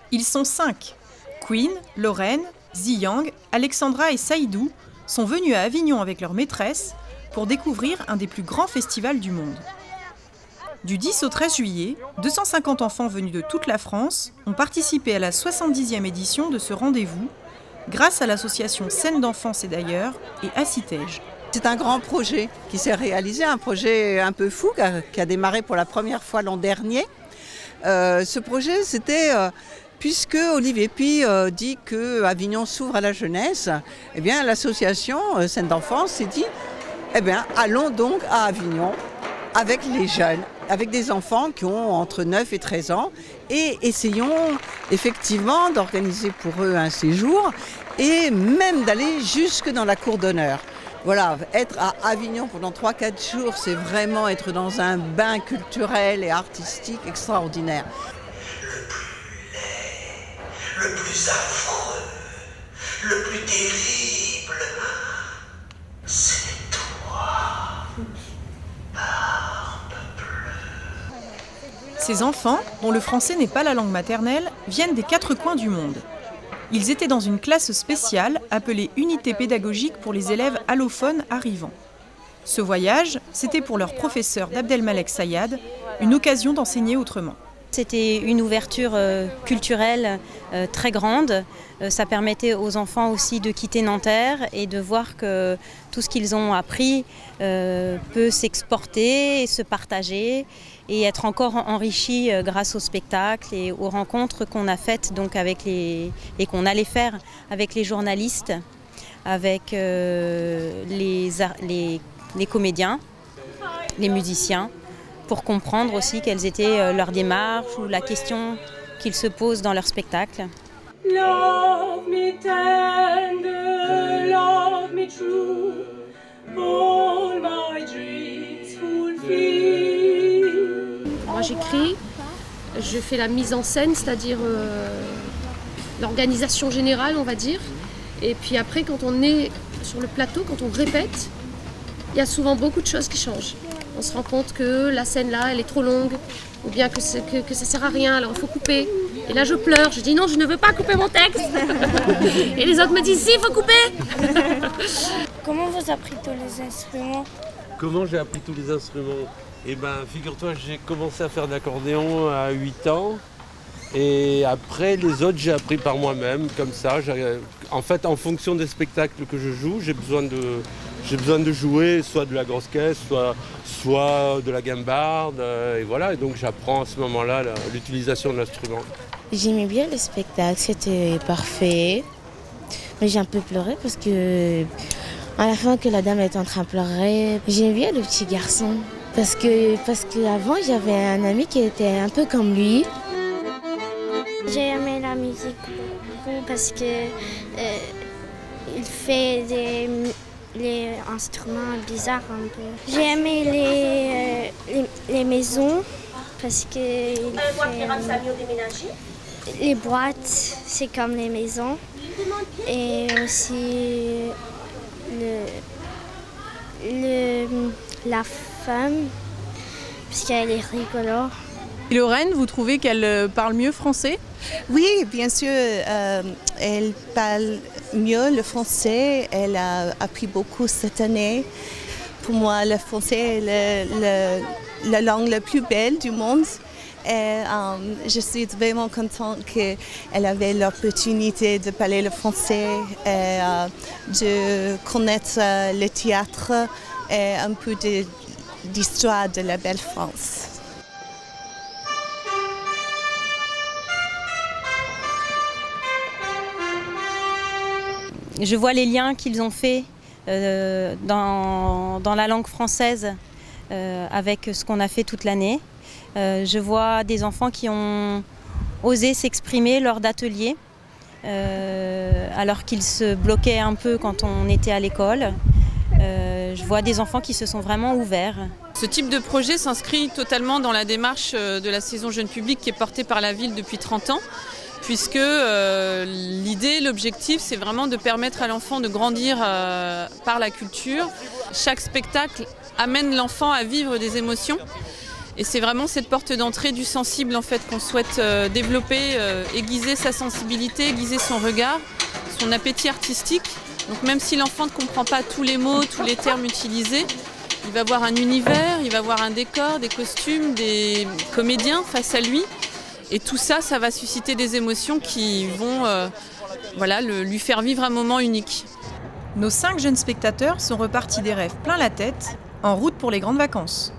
Ils sont 5. Queen, Lorraine, Ziyang, Alexandra et Saïdou sont venus à Avignon avec leur maîtresse pour découvrir un des plus grands festivals du monde. Du 10 au 13 juillet, 250 enfants venus de toute la France ont participé à la 70e édition de ce rendez-vous grâce à l'association Scènes d'enfance et d'ailleurs et à Citège. C'est un grand projet qui s'est réalisé, un projet un peu fou qui a démarré pour la première fois l'an dernier. Ce projet, c'était... Puisque Olivier Py dit que Avignon s'ouvre à la jeunesse, eh bien l'association Scènes d'enfance s'est dit allons donc à Avignon avec les jeunes, avec des enfants qui ont entre 9 et 13 ans et essayons effectivement d'organiser pour eux un séjour et même d'aller jusque dans la cour d'honneur. Voilà, être à Avignon pendant 3-4 jours, c'est vraiment être dans un bain culturel et artistique extraordinaire. Le plus affreux, le plus terrible, c'est toi, Barbe Bleue. Ces enfants, dont le français n'est pas la langue maternelle, viennent des 4 coins du monde. Ils étaient dans une classe spéciale appelée Unité pédagogique pour les élèves allophones arrivants. Ce voyage, c'était pour leur professeur d'Abdelmalek Sayad, une occasion d'enseigner autrement. C'était une ouverture culturelle très grande. Ça permettait aux enfants aussi de quitter Nanterre et de voir que tout ce qu'ils ont appris peut s'exporter et se partager et être encore enrichi grâce au spectacle et aux rencontres qu'on a faites donc et qu'on allait faire avec les journalistes, avec les comédiens, les musiciens, pour comprendre aussi quelles étaient leurs démarches ou la question qu'ils se posent dans leur spectacle. Love me tender, love me true, all my dreams fulfill. Moi j'écris, je fais la mise en scène, c'est-à-dire l'organisation générale on va dire. Et puis après quand on est sur le plateau, quand on répète, il y a souvent beaucoup de choses qui changent. On se rend compte que la scène là, elle est trop longue, ou bien que ça sert à rien, alors il faut couper. Et là je pleure, je dis non, je ne veux pas couper mon texte. Et les autres me disent si, il faut couper. Comment vous avez appris tous les instruments? Comment j'ai appris tous les instruments? Eh bien, figure-toi, j'ai commencé à faire de l'accordéon à 8 ans. Et après, les autres, j'ai appris par moi-même, comme ça. En fait, en fonction des spectacles que je joue, j'ai besoin de jouer soit de la grosse caisse, soit de la gambarde. Et voilà, et donc j'apprends à ce moment-là l'utilisation de l'instrument. J'aimais bien le spectacle, c'était parfait. Mais j'ai un peu pleuré parce que, à la fin que la dame est en train de pleurer, j'aimais bien le petit garçon. Parce qu'avant, j'avais un ami qui était un peu comme lui. J'ai aimé la musique beaucoup parce que il fait les instruments bizarres un peu. J'ai aimé les maisons parce que les boîtes, c'est comme les maisons. Et aussi la femme, parce qu'elle est rigolo. Et Lorraine, vous trouvez qu'elle parle mieux français? Oui, bien sûr, elle parle mieux le français. Elle a appris beaucoup cette année. Pour moi, le français est la langue la plus belle du monde. Et je suis vraiment contente qu'elle avait l'opportunité de parler le français et de connaître le théâtre et un peu d'histoire de la belle France. Je vois les liens qu'ils ont faits dans la langue française avec ce qu'on a fait toute l'année. Je vois des enfants qui ont osé s'exprimer lors d'ateliers alors qu'ils se bloquaient un peu quand on était à l'école. Je vois des enfants qui se sont vraiment ouverts. Ce type de projet s'inscrit totalement dans la démarche de la saison jeune public qui est portée par la ville depuis 30 ans, puisque l'idée, l'objectif, c'est vraiment de permettre à l'enfant de grandir par la culture. Chaque spectacle amène l'enfant à vivre des émotions. Et c'est vraiment cette porte d'entrée du sensible en fait, qu'on souhaite développer, aiguiser sa sensibilité, aiguiser son regard, son appétit artistique. Donc même si l'enfant ne comprend pas tous les mots, tous les termes utilisés, il va voir un univers, il va voir un décor, des costumes, des comédiens face à lui. Et tout ça, ça va susciter des émotions qui vont lui faire vivre un moment unique. Nos 5 jeunes spectateurs sont repartis des rêves plein la tête, en route pour les grandes vacances.